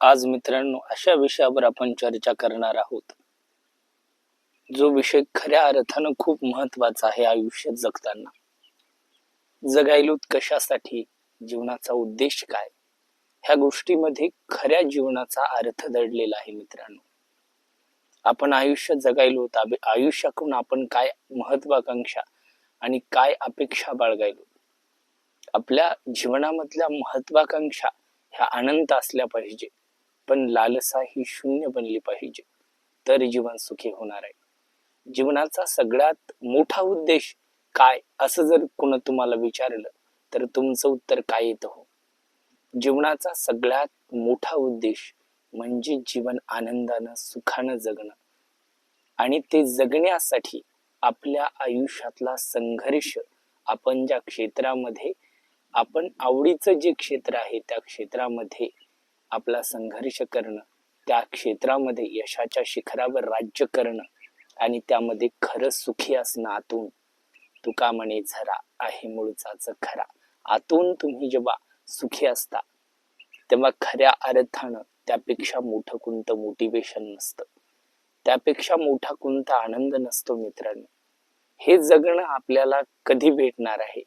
आज मित्रांनो अशा विषयावर आपण चर्चा करणार आहोत जो विषय खऱ्या अर्थानं खूप महत्वाचा आहे आयुष्यात जगताना. जगायलोत कशासाठी, जीवनाचा उद्देश काय, ह्या गोष्टीमध्ये खऱ्या जीवनाचा अर्थ दडलेला आहे मित्रांनो. आपण आयुष्य जगायलोत, आयुष्याकडून आपण काय महत्वाकांक्षा आणि काय अपेक्षा बाळगायलो. आपल्या जीवनामधल्या महत्वाकांक्षा ह्या अनंत असल्या पाहिजे, पण लालसा ही शून्य बनली पाहिजे, तर जीवन सुखी होणार आहे. जीवनाचा सगळ्यात मोठा उद्देश काय असं जर कोण तुम्हाला विचारलं तर तुमचं उत्तर काय येतं हो? जीवनाचा सगळ्यात मोठा उद्देश म्हणजे जीवन आनंदानं सुखानं जगणं, आणि ते जगण्यासाठी आपल्या आयुष्यातला संघर्ष, आपण ज्या क्षेत्रामध्ये, आपण आवडीचं जे क्षेत्र आहे त्या क्षेत्रामध्ये आपला संघर्ष करणं, त्या क्षेत्रामध्ये यशाच्या शिखरावर राज्य करणं आणि त्यामध्ये खरं सुखी असणं. आतून तुका म्हणे झरा आहे मूळचाच खरा. आतून तुम्ही जेव्हा सुखी असता तेव्हा खऱ्या अर्थानं त्यापेक्षा मोठं कोणतं मोटिवेशन नसतं, त्यापेक्षा मोठा कोणता आनंद नसतो मित्रांनो. हे जगणं आपल्याला कधी भेटणार आहे?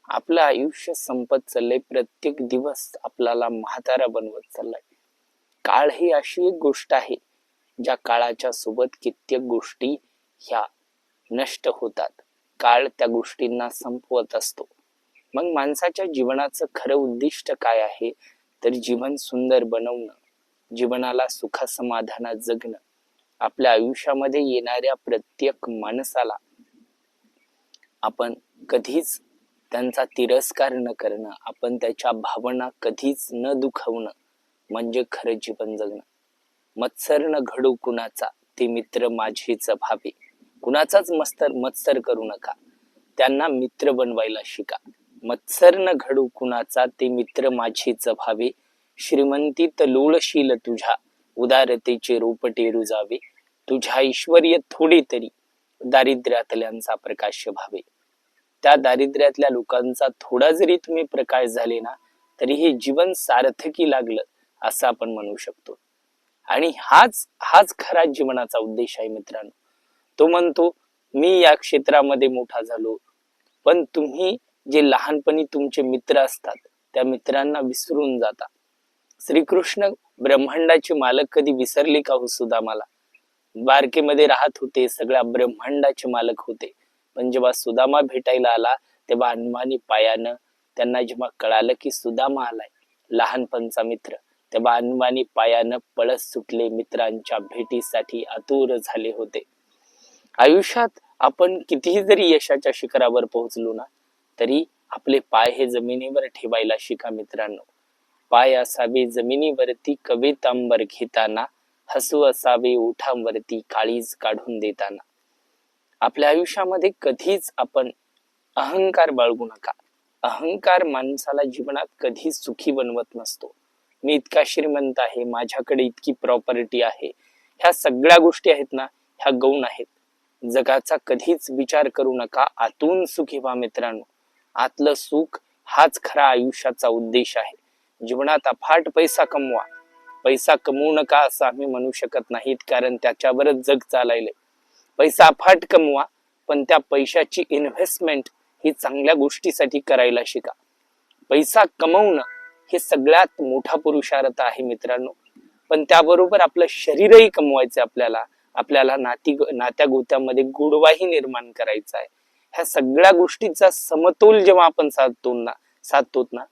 आपलं आयुष्य संपत चाललंय, प्रत्येक दिवस आपल्याला म्हातारा बनवत चाललाय. काळ ही अशी एक गोष्ट आहे ज्या काळाच्या सोबत कित्येक गोष्टी ह्या नष्ट होतात. काळ त्या गोष्टींना संपवत असतो. मग माणसाच्या जीवनाचं खरं उद्दिष्ट काय आहे? तर जीवन सुंदर बनवणं, जीवनाला सुख समाधानात जगणं, आपल्या आयुष्यामध्ये येणाऱ्या प्रत्येक माणसाला आपण कधीच त्यांचा तिरस्कार न करणं, आपण त्याच्या भावना कधीच न दुखवणं, म्हणजे खरं जीवन जगणं. मत्सर न घडू कुणाचा, ते मित्र माझेच भावे. कुणाचाच मत्सर करू नका, त्यांना मित्र बनवायला शिका. मत्सर न घडू कुणाचा, ते मित्र माझेच भावे. श्रीमंतीत लोळशील तुझ्या, उदारतेचे रोपटे रुजावे. तुझ्या ऐश्वर्य थोडे तरी, दारिद्र्यातल्यांचा प्रकाश भावे. त्या दारिद्र्यातल्या लोकांचा थोडा जरी तुम्ही प्रकाश झाले ना, तरी हे जीवन सार्थकी लागलं असं आपण म्हणू शकतो. आणि हाच खरा जीवनाचा उद्देश आहे मित्रांनो. तो म्हणतो मी या क्षेत्रामध्ये मोठा झालो, पण तुम्ही जे लहानपणी तुमचे मित्र असतात त्या मित्रांना विसरून जाता. श्रीकृष्ण ब्रह्मांडाचे मालक कधी विसरले का हो सुदामाला? द्वारकेमध्ये राहत होते, सगळ्या ब्रह्मांडाचे मालक होते, पण जेव्हा सुदामा भेटायला आला तेव्हा अनवाणी पायानं त्यांना जेव्हा कळालं की सुदामा आलाय, लहानपणचा मित्र, तेव्हा अनवाणी पायानं पळस सुटले, मित्रांच्या भेटीसाठी आतुर झाले होते. आयुष्यात आपण कितीही जरी यशाच्या शिखरावर पोहोचलो ना, तरी आपले पाय हे जमिनीवर ठेवायला शिका मित्रांनो. पाय असावे जमिनीवरती कवेतांबर घेताना, हसू असावे ओठांवरती काळीज काढून देताना. आपल्या आयुष्यामध्ये कधीच आपण अहंकार बाळगू नका. अहंकार माणसाला जीवनात कधीच सुखी बनवत नसतो. मी इतका श्रीमंत आहे, माझ्याकडे इतकी प्रॉपर्टी आहे, ह्या सगळ्या गोष्टी आहेत ना, ह्या गौण आहेत. जगाचा कधीच विचार करू नका, आतून सुखी व्हा मित्रांनो. आतलं सुख हाच खरा आयुष्याचा उद्देश आहे. जीवनात अफाट पैसा कमवा, पैसा कमवू नका असं आम्ही म्हणू शकत नाहीत, कारण त्याच्यावरच जग चालायलंय. पैसा अफाट कमवा, पण त्या पैशाची इन्व्हेस्टमेंट ही चांगल्या गोष्टीसाठी करायला शिका. पैसा कमवणं हे सगळ्यात मोठा पुरुषार्थ आहे मित्रांनो, पण त्याबरोबर आपलं शरीरही कमवायचं आपल्याला. आपल्याला नात्या गोत्यामध्ये गोडवाही निर्माण करायचा आहे. ह्या सगळ्या गोष्टीचा समतोल जेव्हा आपण साधतो ना,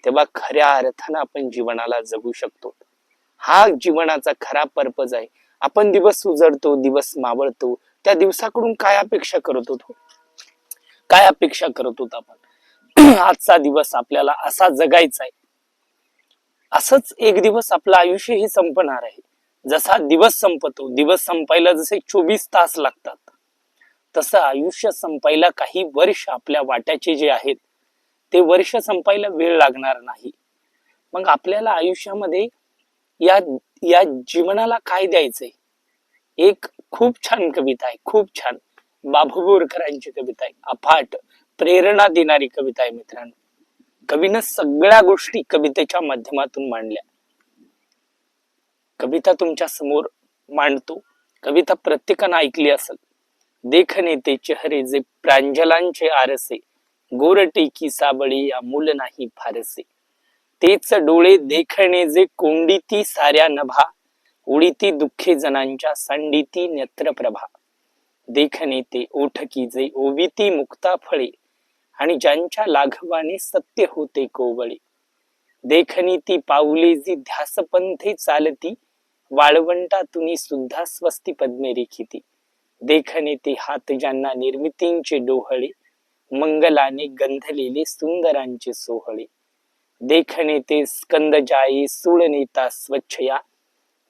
तेव्हा खऱ्या अर्थानं आपण जीवनाला जगू शकतो. हा जीवनाचा खरा पर्पज आहे. आपण दिवस उजळतो, दिवस मावळतो, त्या दिवसाकडून काय अपेक्षा करत होतो? काय अपेक्षा करत होतो आपण? आजचा दिवस आपल्याला असा जगायचा आहे, असंच एक दिवस आपलं आयुष्य ही संपणार आहे. जसा दिवस संपतो, दिवस संपायला जसे 24 तास लागतात, तसं आयुष्य संपायला काही वर्ष आपल्या वाट्याचे जे आहेत ते वर्ष संपायला वेळ लागणार नाही. मग आपल्याला आयुष्यामध्ये या या जीवनाला काय द्यायचंय? एक खूप छान कविता आहे, खूप छान, बाबू बोरकरांची कविता आहे, अफाट प्रेरणा देणारी कविता आहे मित्रांनो. कवीनं सगळ्या गोष्टी कवितेच्या माध्यमातून मांडल्या. कविता तुमच्या समोर मांडतो. कविता प्रत्येकानं ऐकली असेल. देखणे ते चेहरे जे प्रांजलांचे आरसे, गोरटेकी साबळी अमूल नाही फारसे. तेच डोळे देखणे जे कोंडिती साऱ्या नभा, उडीती दुःखे जनांच्या सांडिती नेत्रप्रभा. देखणे ते ओठकी जे ओविती मुक्ता फळे, आणि ज्यांच्या लाघवाने सत्य होते कोवळे. देखणी ती पाऊले जी ध्यासपंथे चालती, वाळवंटातुनी सुद्धा स्वस्ती पद्मे रेखिती. देखणे ते हात ज्यांना निर्मितींचे डोहळे, मंगलाने गंधलेले सुंदरांचे सोहळे. देखणे ते स्कंद जाये सूळ नेता स्वच्छया,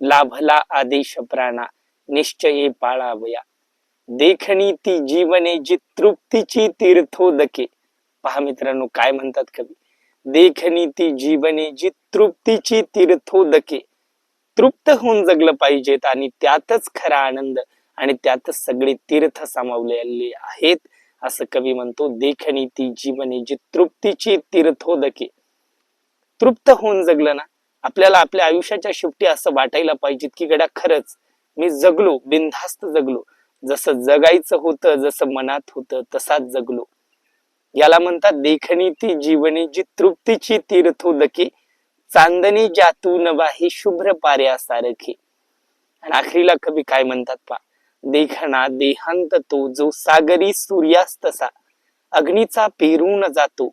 लाभला आदेश प्राणा निश्चये पाळावया. देखणी ती जीवने जी तृप्तीची तीर्थोदके. पहा मित्रांनो काय म्हणतात कवी. देखणी ती जीवने जी तृप्तीची तीर्थोदके. तृप्त होऊन जगलं पाहिजेत आणि त्यातच खरा आनंद आणि त्यातच सगळे तीर्थ सामावलेले आहेत असं कवी म्हणतो. देखणी ती जीवने जी तृप्तीची तीर्थोदके. तृप्त होऊन जगलं ना, आपल्याला आपल्या आयुष्याच्या शेवटी असं वाटायला पाहिजे की गड्या खरंच मी जगलो, बिनधास्त जगलो, जसं जगायचं होतं, जसं मनात होतं तसाच जगलो. याला म्हणतात देखणी ती जीवने जी तृप्तीची तीर्थोदके, चांदणी ज्यातून वाही शुभ्र पाऱ्यासारखे. आणि आखरीला कवी काय म्हणतात पा. देखणा देहांत तो जो सागरी सूर्यास्तसा, अग्नीचा पेरून जातो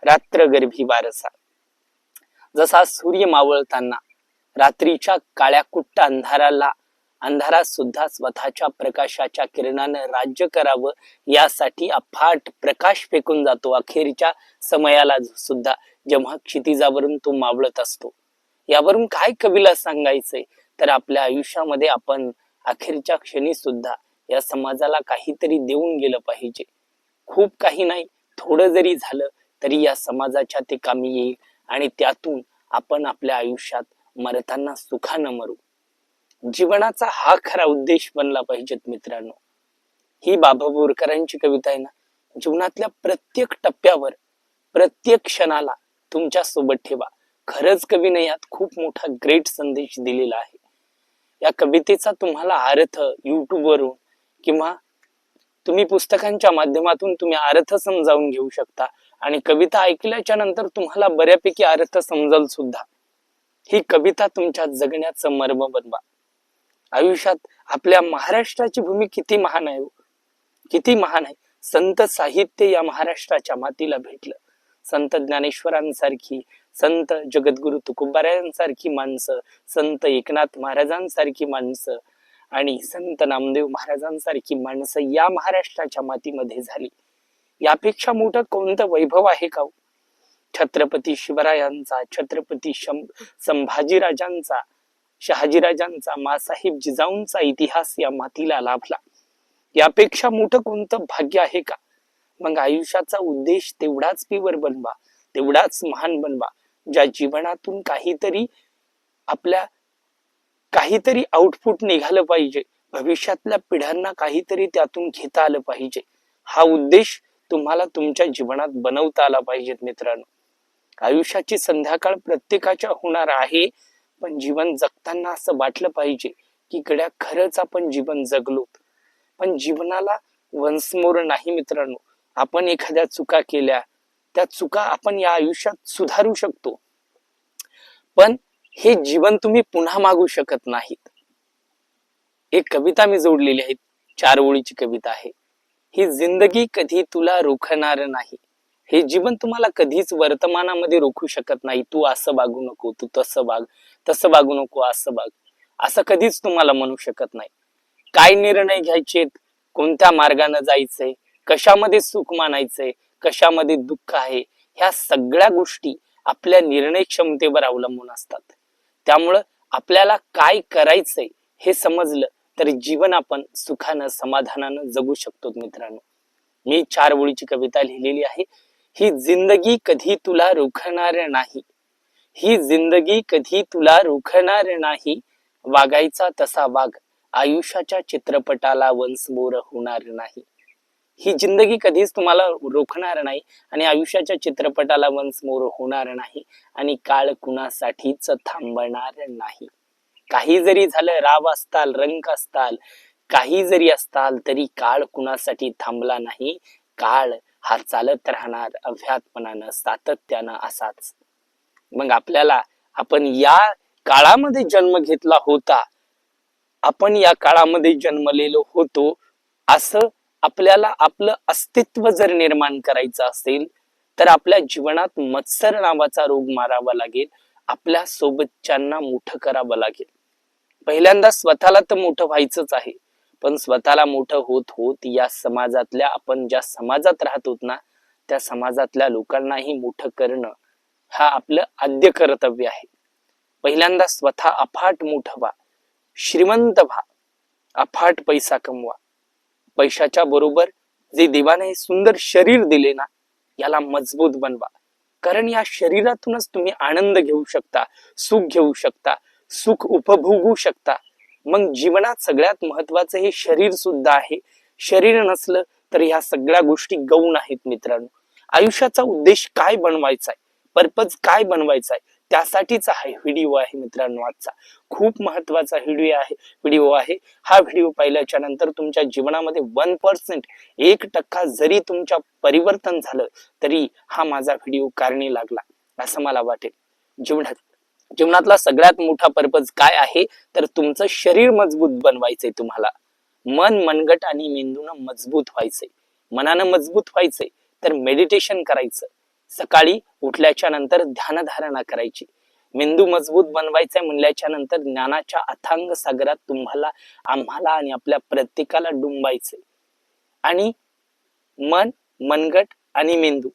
रात्र गर्भी वारसा. जसा सूर्य मावळताना रात्रीच्या काळ्या कुट्ट अंधारात सुद्धा स्वतःच्या प्रकाशाच्या किरणानं राज्य करावं यासाठी अफाट प्रकाश फेकून जातो. अखेरच्या समयाला सुद्धा जेव्हा क्षितिजावरून तो मावळत असतो. यावरून काय कवीला सांगायचंय तर आपल्या आयुष्यामध्ये आपण अखेरच्या क्षणी सुद्धा या समाजाला काहीतरी देऊन गेलं पाहिजे. खूप काही नाही, थोडं जरी झालं तरी या समाजाच्या ते कामी येईल आणि त्यातून आपण आपल्या आयुष्यात मरताना सुखानं मरू. जीवनाचा हा खरा उद्देश बनला पाहिजेत मित्रांनो. ही बाबा बोरकरांची कविता आहे ना, जीवनातल्या प्रत्येक टप्प्यावर प्रत्येक क्षणाला तुमच्या सोबत ठेवा. खरंच कवीने यात खूप मोठा ग्रेट संदेश दिलेला आहे. या कवितेचा तुम्हाला अर्थ युट्यूबवरून किंवा तुम्ही पुस्तकांच्या माध्यमातून तुम्ही अर्थ समजावून घेऊ शकता आणि कविता ऐकल्याच्या नंतर तुम्हाला बऱ्यापैकी अर्थ समजल सुद्धा. ही कविता तुमच्या जगण्याचं मर्म बनवा. आयुष्यात आपल्या महाराष्ट्राची भूमी किती महान आहे, किती महान आहे. संत साहित्य या महाराष्ट्राच्या मातीला भेटलं. संत ज्ञानेश्वरांसारखी, संत जगद्गुरु तुकोबारायांसारखी माणसं, संत एकनाथ महाराजांसारखी माणसं आणि संत नामदेव महाराजांसारखी माणसं या महाराष्ट्राच्या मातीमध्ये झाली. यापेक्षा मोठं कोणतं वैभव आहे का? छत्रपती शिवरायांचा, छत्रपती संभाजीराजांचा, शहाजीराजांचा, मासाहेब जिजाऊंचा इतिहास या मातीला लाभला. यापेक्षा मोठं कोणतं भाग्य आहे का? मग आयुष्याचा उद्देश तेवढाच पिवर बनवा, तेवढाच महान बनवा, ज्या जीवनातून काहीतरी आउटपुट निघालं पाहिजे, भविष्यातल्या पिढ्यांना काहीतरी त्यातून घेता आलं पाहिजे. हा उद्देश तुम्हाला तुमच्या जीवनात बनवता आला पाहिजेत मित्रांनो. आयुष्याची संध्याकाळ प्रत्येकाच्या होणार आहे, पण जीवन जगताना असं वाटलं पाहिजे की गड्या खरंच आपण जीवन जगलो. पण जीवनाला वन्स मोर नाही मित्रांनो. आपण एखाद्या चुका केल्या, त्या चुका आपण या आयुष्यात सुधारू शकतो, पण हे जीवन तुम्ही पुन्हा मागू शकत नाहीत. एक कविता मी जोडलेली आहे, 4 ओळीची कविता आहे. ही जिंदगी कधी तुला रोखणार नाही. हे जीवन तुम्हाला कधीच वर्तमानामध्ये रोखू शकत नाही. तू असं वागू नको, तू तसं वाग, तसं वागू नको, असं वाग, असं कधीच तुम्हाला म्हणू शकत नाही. काय निर्णय घ्यायचेत, कोणत्या मार्गाने जायचंय, कशामध्ये सुख मानायचंय, कशामध्ये दुःख आहे, ह्या सगळ्या गोष्टी आपल्या निर्णय क्षमतेवर अवलंबून असतात. त्यामुळं आपल्याला काय करायचंय हे समजलं तर जीवन आपण सुखानं समाधानानं जगू शकतो मित्रांनो. मी 4 ओळीची कविता लिहिलेली आहे. ही जिंदगी कधी तुला रोखणार नाही, ही जिंदगी कधी तुला रोखणार नाही, वागायचा तसा वाग, आयुष्याच्या चित्रपटाला वन्स मोर होणार नाही. ही जिंदगी कधीच तुम्हाला रोखणार नाही आणि आयुष्याच्या चित्रपटाला वन्स मोर होणार नाही आणि काळ कुणासाठीच थांबणार नाही. काही जरी झालं, राव असताल, रंक असताल, काही जरी असताल, तरी काळ कुणासाठी थांबला नाही. काळ हा चालत राहणार अव्याहतपणानं, सातत्यानं असाच. मग आपल्याला, आपण या काळामध्ये जन्म घेतला होता, आपण या काळामध्ये जन्मलेलो होतो, असं आपल्याला आपलं अस्तित्व जर निर्माण करायचं असेल, तर आपल्या जीवनात मत्सर नावाचा रोग मारावा लागेल. आपल्या सोबतच्यांना मोठं करावं लागेल. पहिल्यांदा स्वतःला तर मोठं व्हायचंच आहे, पण स्वतःला मोठं होत होत या समाजातल्या, आपण ज्या समाजात राहतो ना, त्या समाजातल्या लोकांनाही मोठं करणं हा आपलं आद्य कर्तव्य आहे. पहिल्यांदा स्वतः अफाट मोठं व्हा, श्रीमंत व्हा, अफाट पैसा कमवा. पैशाच्या बरोबर जे देवाने सुंदर शरीर दिले ना, याला मजबूत बनवा. कारण या शरीरातूनच तुम्ही आनंद घेऊ शकता, सुख घेऊ शकता, सुख उपभोगू शकता. मग जीवनात सगळ्यात महत्वाचं हे शरीर सुद्धा आहे. शरीर नसलं तर ह्या सगळ्या गोष्टी गौण आहेत मित्रांनो. आयुष्याचा उद्देश काय बनवायचा आहे, पर्पज काय बनवायचा आहे, त्यासाठीच हा व्हिडिओ आहे मित्रांनो. आजचा खूप महत्वाचा व्हिडिओ आहे. हा व्हिडिओ पाहिल्याच्या नंतर तुमच्या जीवनामध्ये 1%, 1% जरी तुमच्या परिवर्तन झालं, तरी हा माझा व्हिडिओ कारणी लागला असं मला वाटेल. जीवनातला सगळ्यात मोठा पर्पज काय आहे, तर तुमचं शरीर मजबूत बनवायचंय तुम्हाला. मन, मनगट आणि मेंदूनं मजबूत व्हायचंय. मनानं मजबूत व्हायचंय तर मेडिटेशन करायचं. सकाळी उठल्याच्या नंतर ध्यानधारणा करायची. मेंदू मजबूत बनवायचा म्हणल्याच्या नंतर ज्ञानाच्या अथांग सागरात तुम्हाला, आम्हाला आणि आपल्या प्रत्येकाला डुंबायचंय. आणि मन, मनगट आणि मेंदू,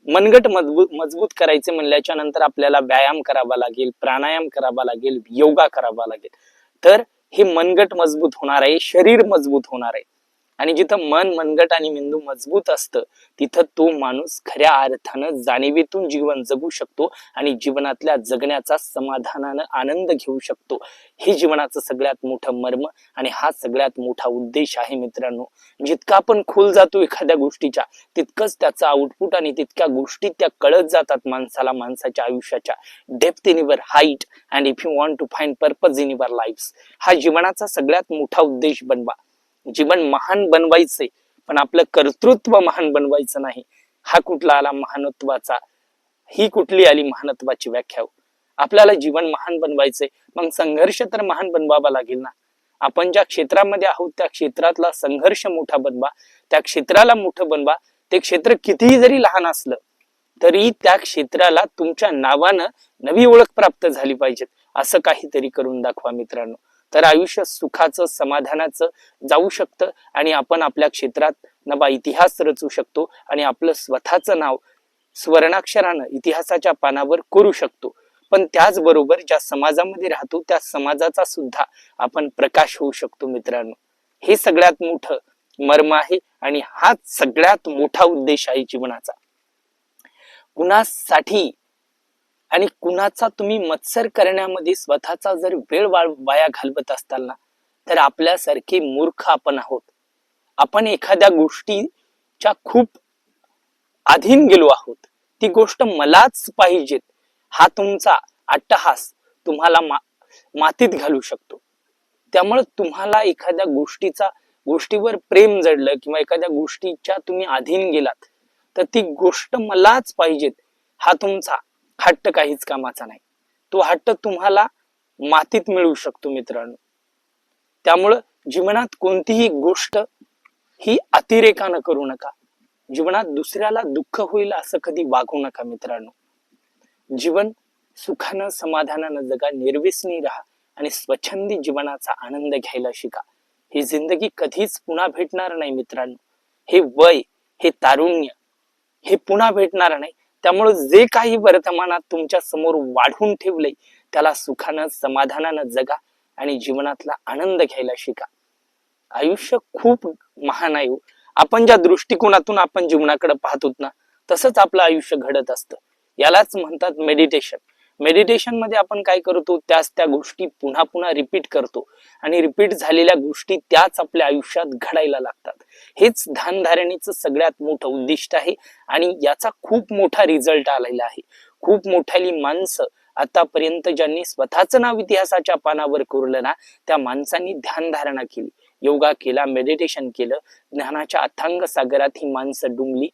मनगट मजबूत करायचे म्हणल्याच्या नंतर आपल्याला व्यायाम करावा लागेल, प्राणायाम करावा लागेल, योगा करावा लागेल. तर हे मनगट मजबूत होणार आहे, शरीर मजबूत होणार आहे. आणि जिथं मन, मनगट आणि मेंदू मजबूत असतं, तिथं तो माणूस खऱ्या अर्थानं जाणीवेतून जीवन जगू शकतो आणि जीवनातल्या जगण्याचा समाधानानं आनंद घेऊ शकतो. हे जीवनाचं सगळ्यात मोठं मर्म आणि हा सगळ्यात मोठा उद्देश आहे मित्रांनो. जितका आपण खोल जातो एखाद्या गोष्टीच्या, तितकंच त्याचा आउटपुट आणि तितक्या गोष्टी त्या कळत जातात माणसाला, माणसाच्या आयुष्याच्या. Depth in your height and if you want to find purpose in your life, हा जीवनाचा सगळ्यात मोठा उद्देश बनवा. जीवन महान बनवायचे, पण आपलं कर्तृत्व महान बनवायचं नाही. हा कुठला आला महानत्वाचा, ही कुठली आली महानत्वाची व्याख्या? आपल्याला जीवन महान बनवायचंय, मग संघर्ष तर महान बनवावा लागेल ना. आपण ज्या क्षेत्रामध्ये आहोत त्या क्षेत्रातला संघर्ष मोठा बनवा, त्या क्षेत्राला मोठं बनवा. ते क्षेत्र कितीही जरी लहान असलं तरी त्या क्षेत्राला तुमच्या नावानं नवी ओळख प्राप्त झाली पाहिजे. असं काहीतरी करून दाखवा मित्रांनो. तर आयुष्य सुखाचं, समाधानाचं जाऊ शकतं आणि आपण आपल्या क्षेत्रात नवा इतिहास रचू शकतो आणि आपलं स्वतःचं नाव स्वर्णाक्षरानं इतिहासाच्या पानावर करू शकतो. पण त्याचबरोबर ज्या समाजामध्ये राहतो त्या समाजाचा सुद्धा आपण प्रकाश होऊ शकतो मित्रांनो. हे सगळ्यात मोठं मर्म आहे आणि हाच सगळ्यात मोठा उद्देश आहे जीवनाचा. कुणासाठी आणि कुणाचा तुम्ही मत्सर करण्यामध्ये स्वतःचा जर वेळ वाया घालवत असताल ना, तर आपल्यासारखे मूर्ख आपण आहोत. आपण एखाद्या गोष्टीच्या खूप अधीन गेलो आहोत. ती गोष्ट मलाच पाहिजे हा तुमचा अट्टहास तुम्हाला मातीत घालू शकतो. त्यामुळे तुम्हाला एखाद्या गोष्टीवर प्रेम जडलं किंवा एखाद्या गोष्टीच्या तुम्ही अधीन गेलात, तर ती गोष्ट मलाच पाहिजे हा तुमचा हट्ट काहीच कामाचा नाही. तो हट्ट तुम्हाला मातीत मिळू शकतो मित्रांनो. त्यामुळं जीवनात कोणतीही गोष्ट ही अतिरेकानं करू नका. जीवनात दुसऱ्याला दुःख होईल असं कधी वागू नका मित्रांनो. जीवन सुखानं, समाधानानं जगा, निर्व्यसनी राहा आणि स्वच्छंदी जीवनाचा आनंद घ्यायला शिका. ही जिंदगी कधीच पुन्हा भेटणार नाही मित्रांनो. हे वय, हे तारुण्य, हे पुन्हा भेटणार नाही. त्यामुळे जे काही वर्तमानात तुमच्या समोर वाढून ठेवलंय त्याला सुखानं, समाधानानं जगा आणि जीवनातला आनंद घ्यायला शिका. आयुष्य खूप महान आहे. आपण ज्या दृष्टिकोनातून आपण जीवनाकडे पाहतो ना, तसंच आपलं आयुष्य घडत असतं. यालाच म्हणतात मेडिटेशन. मेडिटेशन मध्ये आपण काय करतो, त्या गोष्टी पुन्हा पुन्हा रिपीट करतो आणि रिपीट झालेल्या गोष्टी त्याच आपल्या आयुष्यात घडायला लागतात. हेच ध्यानधारणेचं सगळ्यात मोठं उद्दिष्ट आहे आणि याचा खूप मोठा रिझल्ट आलेला आहे. खूप मोठाली माणसं आतापर्यंत ज्यांनी स्वतःच नाव इतिहासाच्या पानावर कोरलं ना, त्या माणसांनी ध्यानधारणा केली, योगा केला, मेडिटेशन केलं, ज्ञानाच्या अथांग सागरात ही माणसं डुंबली,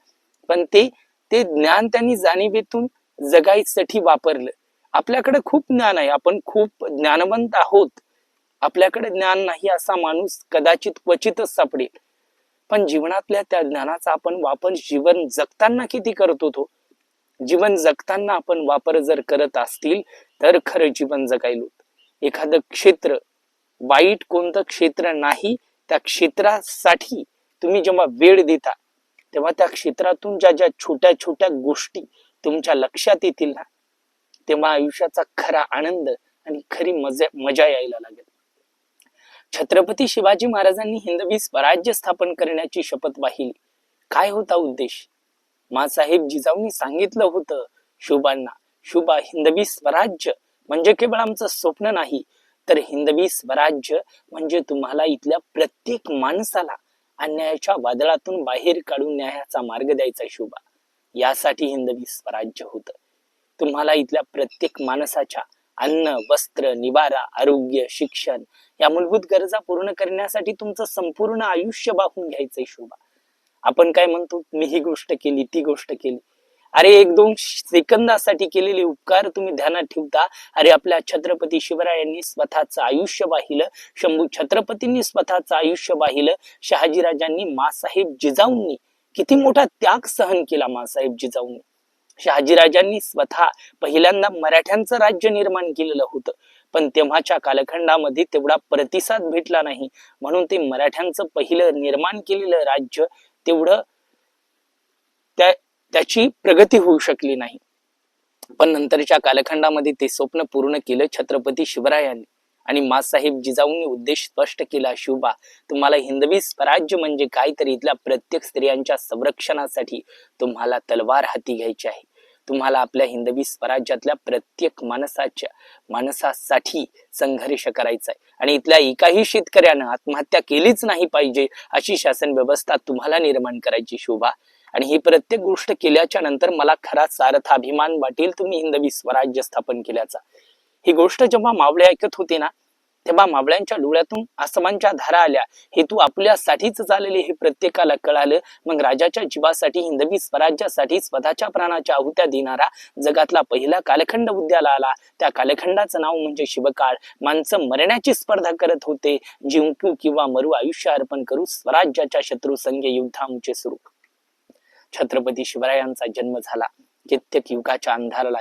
पण ते ज्ञान त्यांनी जाणीवेतून जगायसाठी वापरलं. आपल्याकडे खूप ज्ञान आहे, आपण खूप ज्ञानवंत आहोत, आपल्याकडे ज्ञान नाही असा माणूस कदाचित क्वचितच सापडेल, पण जीवनातल्या त्या ज्ञानाचा आपण वापर जीवन जगताना किती करतो? तो जीवन जगताना आपण वापर जर करत असतील तर खरं जीवन जगायलो. एखादं क्षेत्र, वाईट कोणतं क्षेत्र नाही, त्या क्षेत्रासाठी तुम्ही जेव्हा वेळ देता तेव्हा त्या क्षेत्रातून ज्या ज्या छोट्या छोट्या गोष्टी तुमच्या लक्षात येतील ना, तेव्हा आयुष्याचा खरा आनंद आणि खरी मजा यायला लागेल. छत्रपती शिवाजी महाराजांनी हिंदवी स्वराज्य स्थापन करण्याची शपथ वाहिली. काय होता उद्देश? माँसाहेब जिजाऊंनी सांगितलं होतं शुभांना, शुभा, हिंदवी स्वराज्य म्हणजे केवळ आमचं स्वप्न नाही, तर हिंदवी स्वराज्य म्हणजे तुम्हाला इथल्या प्रत्येक माणसाला अन्यायाच्या वादळातून बाहेर काढून न्यायाचा मार्ग द्यायचा शुभा. यासाठी हिंदवी स्वराज्य होतं. तुम्हाला इथल्या प्रत्येक माणसाच्या अन्न, वस्त्र, निवारा, आरोग्य, शिक्षण या मूलभूत गरजा पूर्ण करण्यासाठी तुमचं संपूर्ण आयुष्य वाहून घ्यायचंय शुभा. आपण काय म्हणतो, मी ही गोष्ट केली, ती गोष्ट केली. अरे 1-2 सेकंदासाठी केलेले उपकार तुम्ही ध्यानात ठेवता? अरे आपल्या छत्रपती शिवरायांनी स्वतःचं आयुष्य वाहिलं, शंभू छत्रपतींनी स्वतःचं आयुष्य वाहिलं, शहाजीराजांनी, माँसाहेब जिजाऊंनी किती मोठा त्याग सहन केला. माँसाहेब जिजाऊंनी, शहाजीराजांनी स्वतः पहिल्यांदा मराठ्यांचं राज्य निर्माण केलेलं होतं, पण तेव्हाच्या कालखंडामध्ये तेवढा प्रतिसाद भेटला नाही, म्हणून ते मराठ्यांचं पहिलं निर्माण केलेलं राज्य तेवढं त्याची प्रगती होऊ शकली नाही. पण नंतरच्या कालखंडामध्ये ते स्वप्न पूर्ण केलं छत्रपती शिवरायांनी आणि माँसाहेब जिजाऊंनी उद्देश स्पष्ट केला. शुभा, तुम्हाला हिंदवी स्वराज्य म्हणजे काय, तर इथल्या प्रत्येक स्त्रियांच्या संरक्षणासाठी तुम्हाला तलवार हाती घ्यायची आहे. तुम्हाला आपल्या हिंदवी स्वराज्यातल्या प्रत्येक माणसासाठी संघर्ष करायचा आहे आणि इथल्या एकाही शेतकऱ्यानं आत्महत्या केलीच नाही पाहिजे अशी शासन व्यवस्था तुम्हाला निर्माण करायची शुभा. आणि ही प्रत्येक गोष्ट केल्याच्या नंतर मला खरा सार्थ अभिमान वाटेल तुम्ही हिंदवी स्वराज्य स्थापन केल्याचा. ही गोष्ट जेव्हा मावळे ऐकत होते ना, तेव्हा मावळ्यांच्या डोळ्यातून आसमांच्या धारा आल्या. हे तू आपल्यासाठीच झालेले हे प्रत्येकाला कळालं. मग राजाच्या जीवासाठी, हिंदवी स्वराज्यासाठी स्वतःच्या प्राणाच्या आहुत्या देणारा जगातला पहिला कालखंड उद्याला आला. त्या कालखंडाचं नाव म्हणजे शिवकाळ. माणसं मरण्याची स्पर्धा करत होते. जिंकू किंवा मरू, आयुष्य अर्पण करू, स्वराज्याच्या शत्रू संगे युद्ध आमचे सुरू. छत्रपती शिवरायांचा जन्म झाला. कित्येक युगाच्या अंधाराला